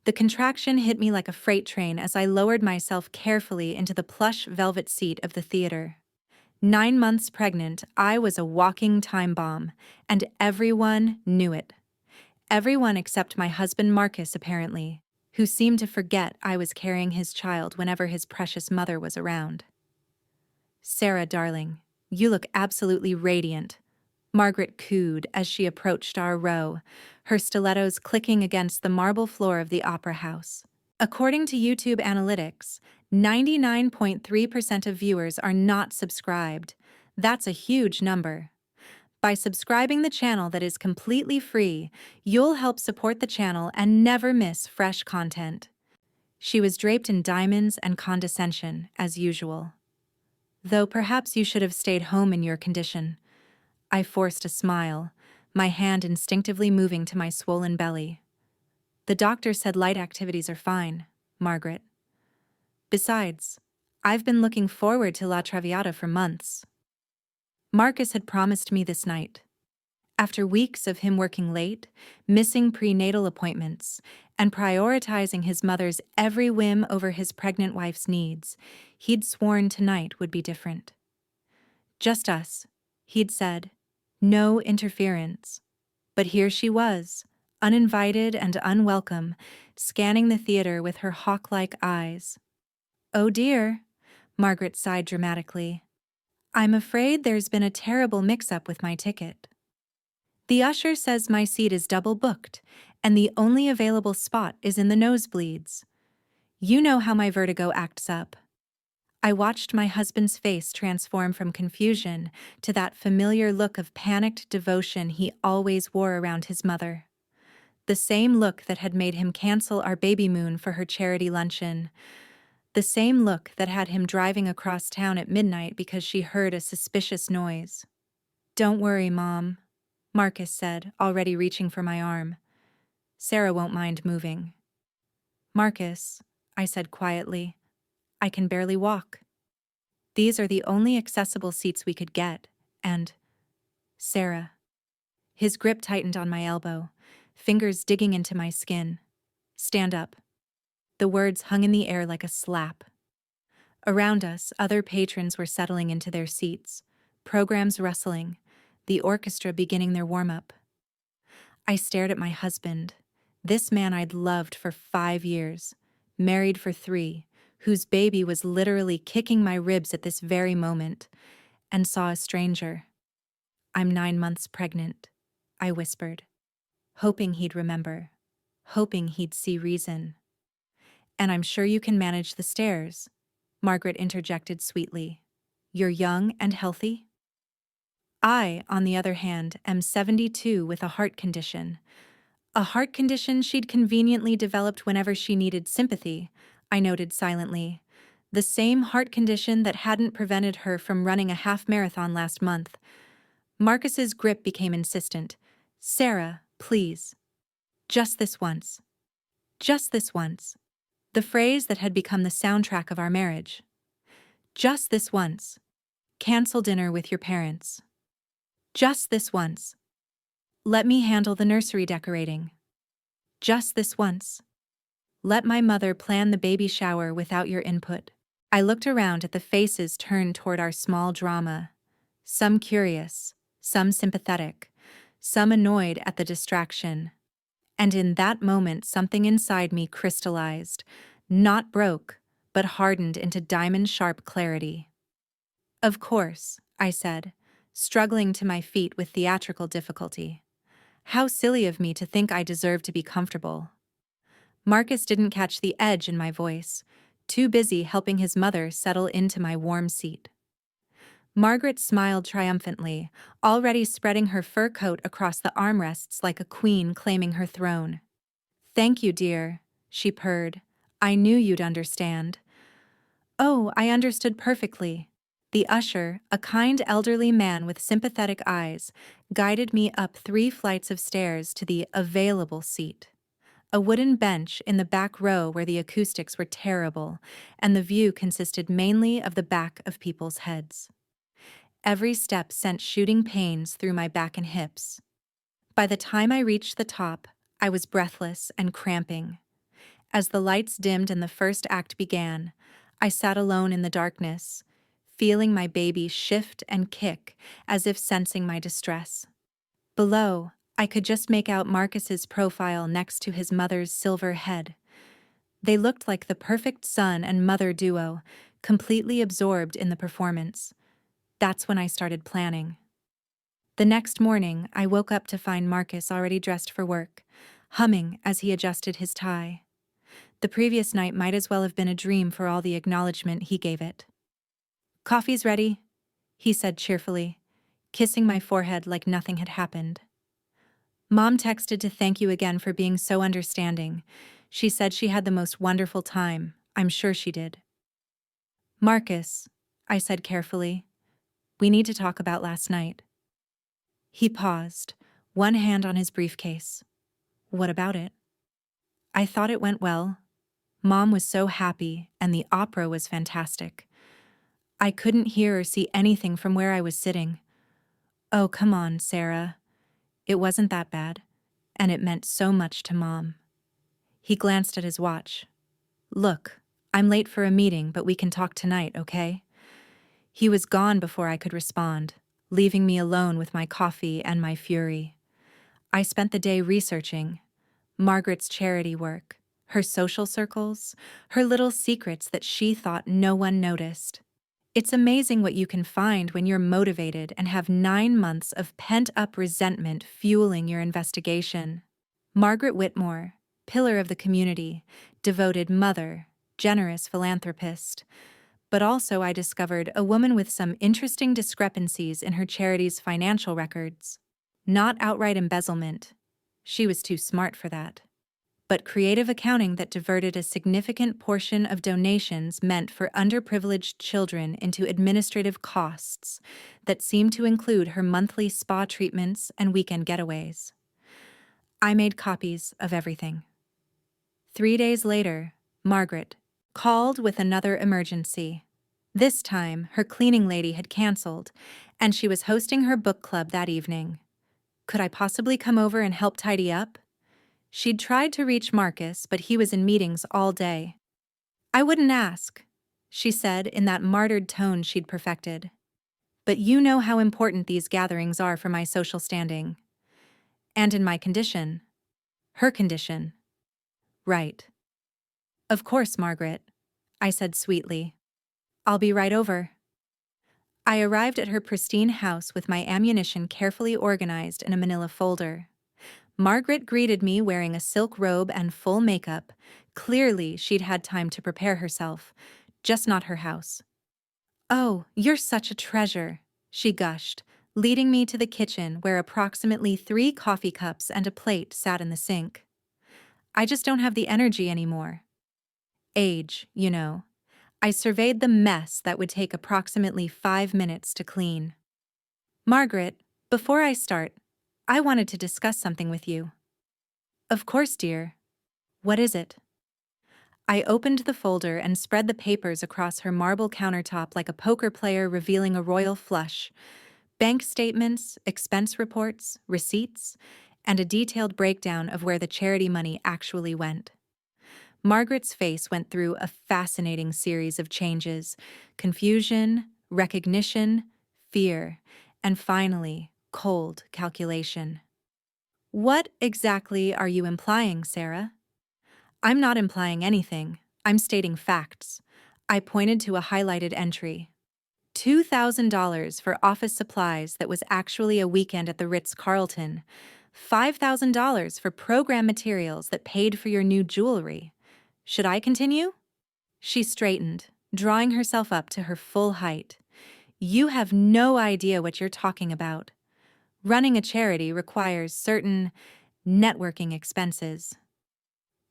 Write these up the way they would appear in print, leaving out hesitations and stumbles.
The contraction hit me like a freight train as I lowered myself carefully into the plush velvet seat of the theater. 9 months pregnant, I was a walking time bomb, and everyone knew it. Everyone except my husband Marcus, apparently, who seemed to forget I was carrying his child whenever his precious mother was around. "Sarah, darling, you look absolutely radiant," Margaret cooed as she approached our row, her stilettos clicking against the marble floor of the opera house. According to YouTube analytics, 99.3% of viewers are not subscribed. That's a huge number. By subscribing the channel that is completely free, you'll help support the channel and never miss fresh content. She was draped in diamonds and condescension, as usual. "Though perhaps you should have stayed home in your condition." I forced a smile, my hand instinctively moving to my swollen belly. "The doctor said light activities are fine, Margaret. Besides, I've been looking forward to La Traviata for months." Marcus had promised me this night. After weeks of him working late, missing prenatal appointments, and prioritizing his mother's every whim over his pregnant wife's needs, he'd sworn tonight would be different. "Just us," he'd said. "No interference." But here she was, uninvited and unwelcome, scanning the theater with her hawk-like eyes. "Oh dear," Margaret sighed dramatically. "I'm afraid there's been a terrible mix-up with my ticket. The usher says my seat is double booked, and the only available spot is in the nosebleeds. You know how my vertigo acts up." I watched my husband's face transform from confusion to that familiar look of panicked devotion he always wore around his mother. The same look that had made him cancel our baby moon for her charity luncheon. The same look that had him driving across town at midnight because she heard a suspicious noise. "Don't worry, Mom," Marcus said, already reaching for my arm. "Sarah won't mind moving." "Marcus," I said quietly, "I can barely walk. These are the only accessible seats we could get, and—" "Sarah." His grip tightened on my elbow, fingers digging into my skin. "Stand up." The words hung in the air like a slap. Around us, other patrons were settling into their seats, programs rustling, the orchestra beginning their warm-up. I stared at my husband, this man I'd loved for 5 years, married for 3, whose baby was literally kicking my ribs at this very moment, and saw a stranger. "I'm 9 months pregnant," I whispered, hoping he'd remember, hoping he'd see reason. "And I'm sure you can manage the stairs," Margaret interjected sweetly. "You're young and healthy?" I, on the other hand, am 72 with a heart condition. A heart condition she'd conveniently developed whenever she needed sympathy, I noted silently. The same heart condition that hadn't prevented her from running a half-marathon last month. Marcus's grip became insistent. "Sarah, please. Just this once. Just this once." The phrase that had become the soundtrack of our marriage. "Just this once. Cancel dinner with your parents. Just this once. Let me handle the nursery decorating. Just this once. Let my mother plan the baby shower without your input." I looked around at the faces turned toward our small drama. Some curious, some sympathetic, some annoyed at the distraction. And in that moment something inside me crystallized, not broke, but hardened into diamond-sharp clarity. "Of course," I said, struggling to my feet with theatrical difficulty. How silly of me to think I deserved to be comfortable. Marcus didn't catch the edge in my voice, too busy helping his mother settle into my warm seat. Margaret smiled triumphantly, already spreading her fur coat across the armrests like a queen claiming her throne. "Thank you, dear," she purred. "I knew you'd understand." Oh, I understood perfectly. The usher, a kind elderly man with sympathetic eyes, guided me up 3 flights of stairs to the available seat. A wooden bench in the back row where the acoustics were terrible, and the view consisted mainly of the back of people's heads. Every step sent shooting pains through my back and hips. By the time I reached the top, I was breathless and cramping. As the lights dimmed and the first act began, I sat alone in the darkness, feeling my baby shift and kick as if sensing my distress. Below, I could just make out Marcus's profile next to his mother's silver head. They looked like the perfect son and mother duo, completely absorbed in the performance. That's when I started planning. The next morning, I woke up to find Marcus already dressed for work, humming as he adjusted his tie. The previous night might as well have been a dream for all the acknowledgement he gave it. "Coffee's ready," he said cheerfully, kissing my forehead like nothing had happened. "Mom texted to thank you again for being so understanding. She said she had the most wonderful time. I'm sure she did." "Marcus," I said carefully, "we need to talk about last night." He paused, one hand on his briefcase. "What about it?" "I thought it went well. Mom was so happy, and the opera was fantastic. I couldn't hear or see anything from where I was sitting." "Oh, come on, Sarah. It wasn't that bad, and it meant so much to Mom." He glanced at his watch. "Look, I'm late for a meeting, but we can talk tonight, okay?" He was gone before I could respond, leaving me alone with my coffee and my fury. I spent the day researching Margaret's charity work, her social circles, her little secrets that she thought no one noticed. It's amazing what you can find when you're motivated and have 9 months of pent-up resentment fueling your investigation. Margaret Whitmore, pillar of the community, devoted mother, generous philanthropist. But also I discovered a woman with some interesting discrepancies in her charity's financial records. Not outright embezzlement. She was too smart for that. But creative accounting that diverted a significant portion of donations meant for underprivileged children into administrative costs that seemed to include her monthly spa treatments and weekend getaways. I made copies of everything. 3 days later, Margaret called with another emergency. This time, her cleaning lady had canceled, and she was hosting her book club that evening. Could I possibly come over and help tidy up? She'd tried to reach Marcus, but he was in meetings all day. "I wouldn't ask," she said in that martyred tone she'd perfected. "But you know how important these gatherings are for my social standing. And in my condition." Her condition. "Right. Of course, Margaret," I said sweetly. "I'll be right over." I arrived at her pristine house with my ammunition carefully organized in a manila folder. Margaret greeted me wearing a silk robe and full makeup. Clearly, she'd had time to prepare herself, just not her house. "Oh, you're such a treasure," she gushed, leading me to the kitchen where approximately 3 coffee cups and a plate sat in the sink. "I just don't have the energy anymore." Age, you know. I surveyed the mess that would take approximately 5 minutes to clean. "Margaret, before I start, I wanted to discuss something with you." "Of course, dear. What is it?" I opened the folder and spread the papers across her marble countertop like a poker player revealing a royal flush. Bank statements, expense reports, receipts, and a detailed breakdown of where the charity money actually went. Margaret's face went through a fascinating series of changes: confusion, recognition, fear, and finally, cold calculation. "What exactly are you implying, Sarah?" "I'm not implying anything. I'm stating facts." I pointed to a highlighted entry. $2,000 for office supplies that was actually a weekend at the Ritz-Carlton. $5,000 for program materials that paid for your new jewelry. Should I continue? She straightened, drawing herself up to her full height. "You have no idea what you're talking about. Running a charity requires certain networking expenses."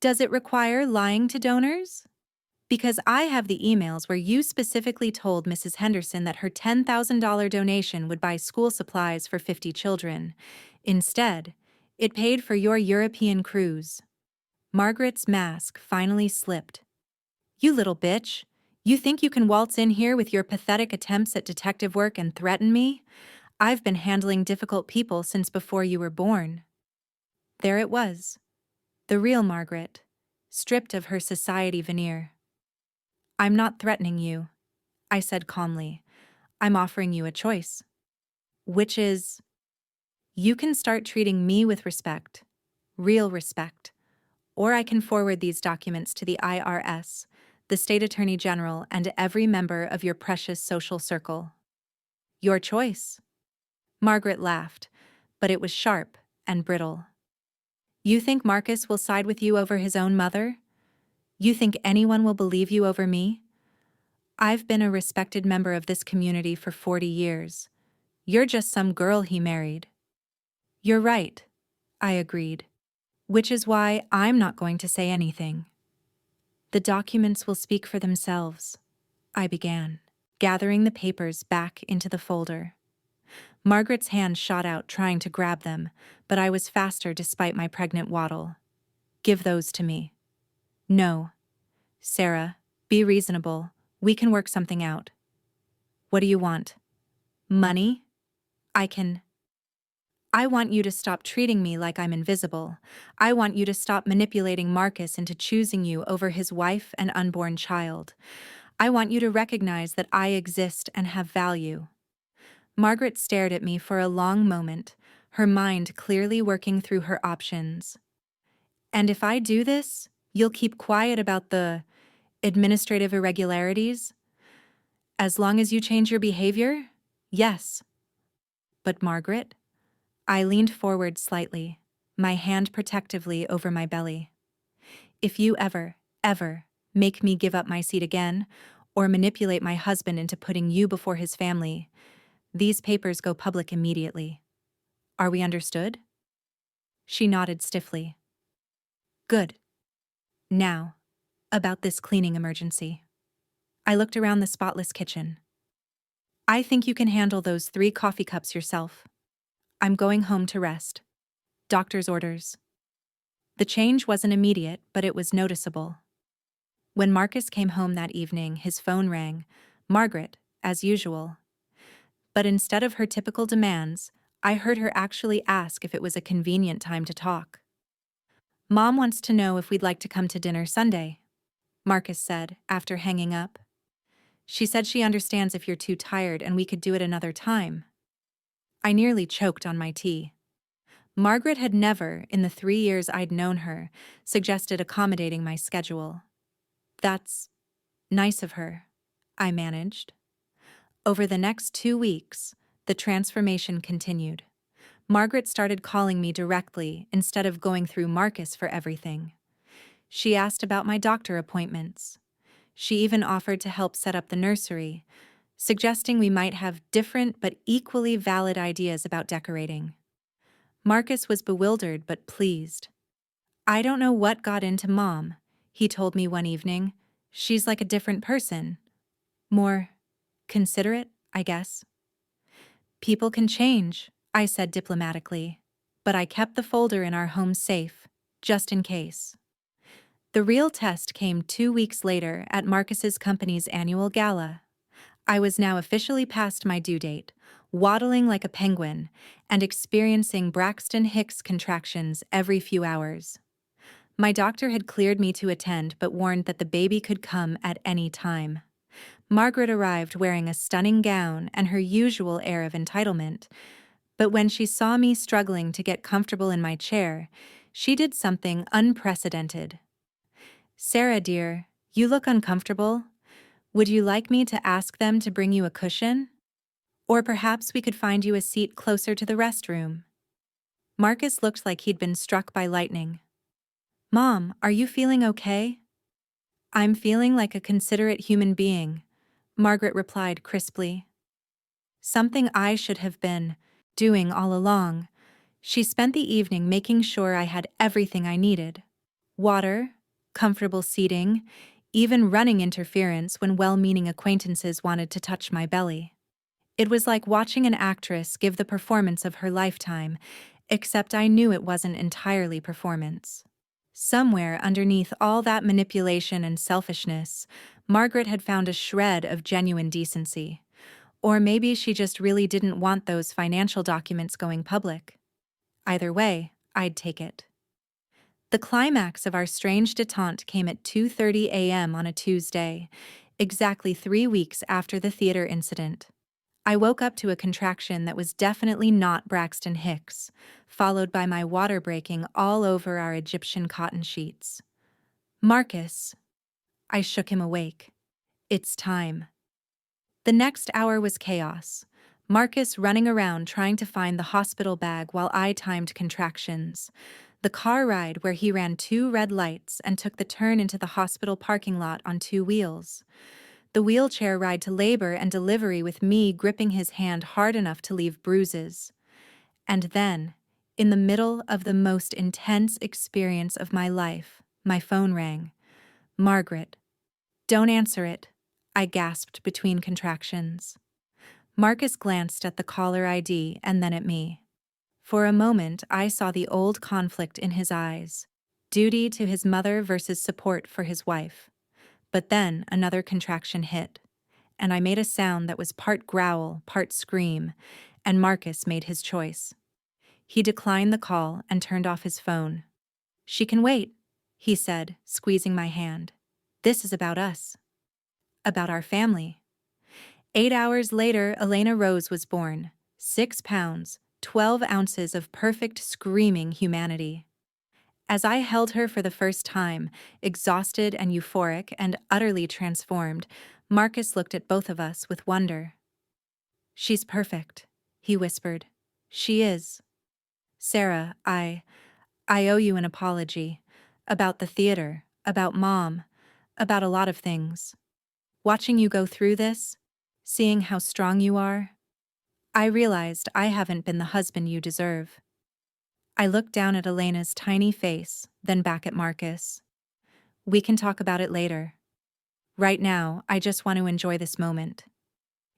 "Does it require lying to donors?" "Because I have the emails where you specifically told Mrs. Henderson that her $10,000 donation would buy school supplies for 50 children. Instead, it paid for your European cruise." Margaret's mask finally slipped. "You little bitch. You think you can waltz in here with your pathetic attempts at detective work and threaten me? I've been handling difficult people since before you were born." There it was. The real Margaret. stripped of her society veneer. "I'm not threatening you," I said calmly. "I'm offering you a choice. Which is, you can start treating me with respect, real respect, or I can forward these documents to the IRS, the State Attorney General, and every member of your precious social circle. Your choice." Margaret laughed, but it was sharp and brittle. "You think Marcus will side with you over his own mother? You think anyone will believe you over me? I've been a respected member of this community for 40 years. You're just some girl he married." "You're right," I agreed. "Which is why I'm not going to say anything." "The documents will speak for themselves," I began, gathering the papers back into the folder. Margaret's hand shot out trying to grab them, but I was faster despite my pregnant waddle. "Give those to me." "No. Sarah, be reasonable. We can work something out." "What do you want?" "Money? I can." "I want you to stop treating me like I'm invisible. I want you to stop manipulating Marcus into choosing you over his wife and unborn child. I want you to recognize that I exist and have value." Margaret stared at me for a long moment, her mind clearly working through her options. "And if I do this, you'll keep quiet about the administrative irregularities? As long as you change your behavior? Yes." "But Margaret?" I leaned forward slightly, my hand protectively over my belly. "If you ever make me give up my seat again, or manipulate my husband into putting you before his family, these papers go public immediately. Are we understood?" She nodded stiffly. "Good. Now, about this cleaning emergency." I looked around the spotless kitchen. "I think you can handle those 3 coffee cups yourself. I'm going home to rest. Doctor's orders." The change wasn't immediate, but it was noticeable. When Marcus came home that evening, his phone rang. Margaret, as usual. But instead of her typical demands, I heard her actually ask if it was a convenient time to talk. "Mom wants to know if we'd like to come to dinner Sunday," Marcus said after hanging up. "She said she understands if you're too tired and we could do it another time." I nearly choked on my tea. Margaret had never, in the 3 years I'd known her, suggested accommodating my schedule. "That's nice of her," I managed. Over the next 2 weeks, the transformation continued. Margaret started calling me directly instead of going through Marcus for everything. She asked about my doctor appointments. She even offered to help set up the nursery, suggesting we might have different but equally valid ideas about decorating. Marcus was bewildered but pleased. "I don't know what got into Mom," he told me one evening. "She's like a different person. More considerate, I guess." "People can change," I said diplomatically, but I kept the folder in our home safe, just in case. The real test came 2 weeks later at Marcus's company's annual gala. I was now officially past my due date, waddling like a penguin, and experiencing Braxton Hicks contractions every few hours. My doctor had cleared me to attend but warned that the baby could come at any time. Margaret arrived wearing a stunning gown and her usual air of entitlement, but when she saw me struggling to get comfortable in my chair, she did something unprecedented. "Sarah, dear, you look uncomfortable. Would you like me to ask them to bring you a cushion? Or perhaps we could find you a seat closer to the restroom." Marcus looked like he'd been struck by lightning. "Mom, are you feeling okay?" "I'm feeling like a considerate human being," Margaret replied crisply. Something I should have been doing all along. She spent the evening making sure I had everything I needed: water, comfortable seating, even running interference when well-meaning acquaintances wanted to touch my belly. It was like watching an actress give the performance of her lifetime, except I knew it wasn't entirely performance. Somewhere underneath all that manipulation and selfishness, Margaret had found a shred of genuine decency. Or maybe she just really didn't want those financial documents going public. Either way, I'd take it. The climax of our strange detente came at 2:30 a.m. on a Tuesday, exactly 3 weeks after the theater incident. I woke up to a contraction that was definitely not Braxton Hicks, followed by my water breaking all over our Egyptian cotton sheets. Marcus. I shook him awake. It's time. The next hour was chaos. Marcus running around trying to find the hospital bag while I timed contractions. The car ride where he ran 2 red lights and took the turn into the hospital parking lot on 2 wheels. The wheelchair ride to labor and delivery with me gripping his hand hard enough to leave bruises. And then, in the middle of the most intense experience of my life, my phone rang. Margaret. Don't answer it, I gasped between contractions. Marcus glanced at the caller ID and then at me. For a moment, I saw the old conflict in his eyes. Duty to his mother versus support for his wife. But then another contraction hit, and I made a sound that was part growl, part scream, and Marcus made his choice. He declined the call and turned off his phone. She can wait, he said, squeezing my hand. This is about us. About our family. 8 hours later, Elena Rose was born. 6 pounds, 12 ounces of perfect screaming humanity. As I held her for the first time, exhausted and euphoric and utterly transformed, Marcus looked at both of us with wonder. She's perfect, he whispered. She is. Sarah, I owe you an apology. About the theater, about Mom, about a lot of things. Watching you go through this, seeing how strong you are, I realized I haven't been the husband you deserve. I looked down at Elena's tiny face, then back at Marcus. We can talk about it later. Right now, I just want to enjoy this moment.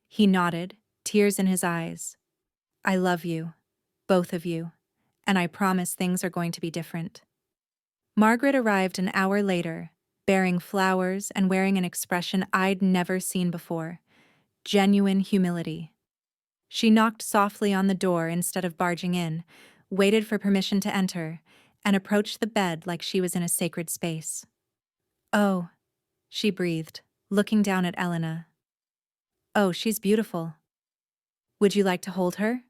He nodded, tears in his eyes. I love you, both of you, and I promise things are going to be different. Margaret arrived an hour later, bearing flowers and wearing an expression I'd never seen before. Genuine humility. She knocked softly on the door instead of barging in, waited for permission to enter, and approached the bed like she was in a sacred space. Oh, she breathed, looking down at Elena. Oh, she's beautiful. Would you like to hold her?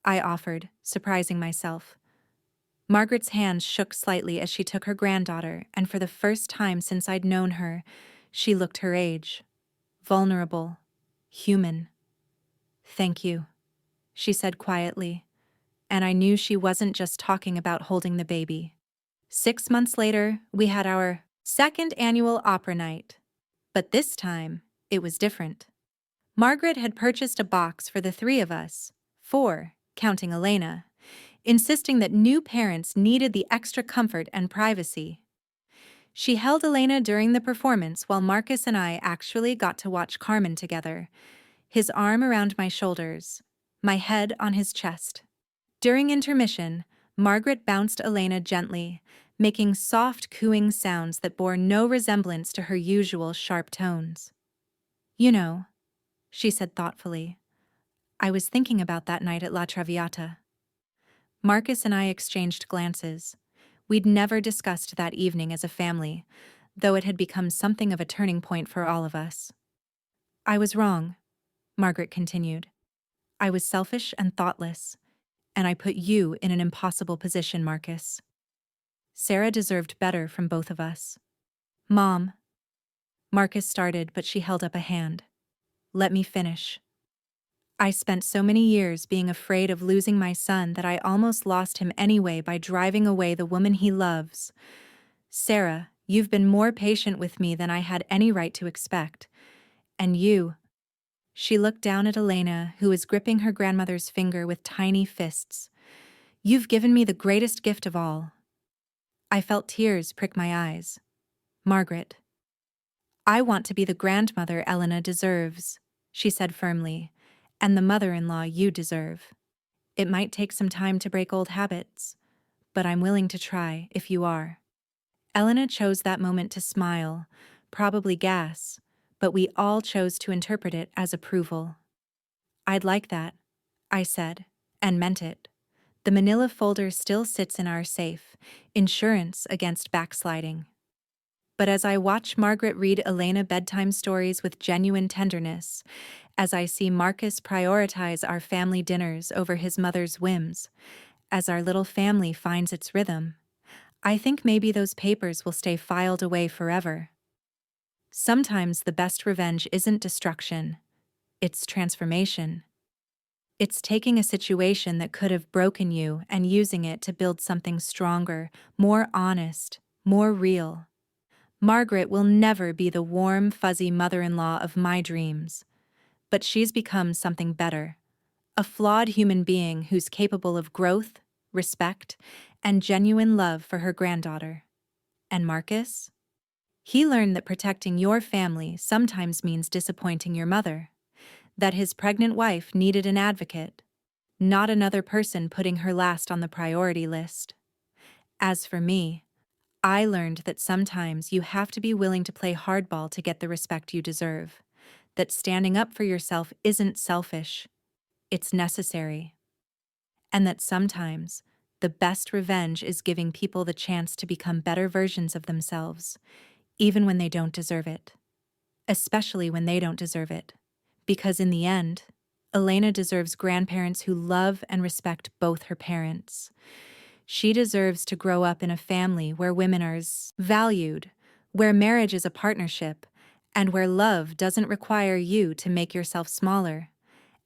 I offered, surprising myself. Margaret's hands shook slightly as she took her granddaughter, and for the first time since I'd known her, she looked her age. Vulnerable. Human. Thank you, she said quietly, and I knew she wasn't just talking about holding the baby. 6 months later, we had our second annual opera night. But this time, it was different. Margaret had purchased a box for the 3 of us, 4, counting Elena, insisting that new parents needed the extra comfort and privacy. She held Elena during the performance while Marcus and I actually got to watch Carmen together, his arm around my shoulders, my head on his chest. During intermission, Margaret bounced Elena gently, making soft cooing sounds that bore no resemblance to her usual sharp tones. You know, she said thoughtfully, I was thinking about that night at La Traviata. Marcus and I exchanged glances. We'd never discussed that evening as a family, though it had become something of a turning point for all of us. I was wrong, Margaret continued. I was selfish and thoughtless, and I put you in an impossible position, Marcus. Sarah deserved better from both of us. Mom. Marcus started, but she held up a hand. Let me finish. I spent so many years being afraid of losing my son that I almost lost him anyway by driving away the woman he loves. Sarah, you've been more patient with me than I had any right to expect. And you. She looked down at Elena, who was gripping her grandmother's finger with tiny fists. You've given me the greatest gift of all. I felt tears prick my eyes. Margaret. I want to be the grandmother Elena deserves, she said firmly, and the mother-in-law you deserve. It might take some time to break old habits, but I'm willing to try if you are. Elena chose that moment to smile, probably gas, but we all chose to interpret it as approval. I'd like that, I said, and meant it. The manila folder still sits in our safe, insurance against backsliding. But as I watch Margaret read Elena bedtime stories with genuine tenderness, as I see Marcus prioritize our family dinners over his mother's whims, as our little family finds its rhythm, I think maybe those papers will stay filed away forever. Sometimes the best revenge isn't destruction, it's transformation. It's taking a situation that could have broken you and using it to build something stronger, more honest, more real. Margaret will never be the warm, fuzzy mother-in-law of my dreams, but she's become something better. A flawed human being who's capable of growth, respect, and genuine love for her granddaughter. And Marcus? He learned that protecting your family sometimes means disappointing your mother, that his pregnant wife needed an advocate, not another person putting her last on the priority list. As for me, I learned that sometimes you have to be willing to play hardball to get the respect you deserve, that standing up for yourself isn't selfish, it's necessary, and that sometimes the best revenge is giving people the chance to become better versions of themselves, even when they don't deserve it. Especially when they don't deserve it. Because in the end, Elena deserves grandparents who love and respect both her parents. She deserves to grow up in a family where women are valued, where marriage is a partnership, and where love doesn't require you to make yourself smaller.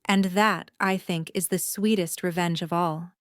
And that, I think, is the sweetest revenge of all.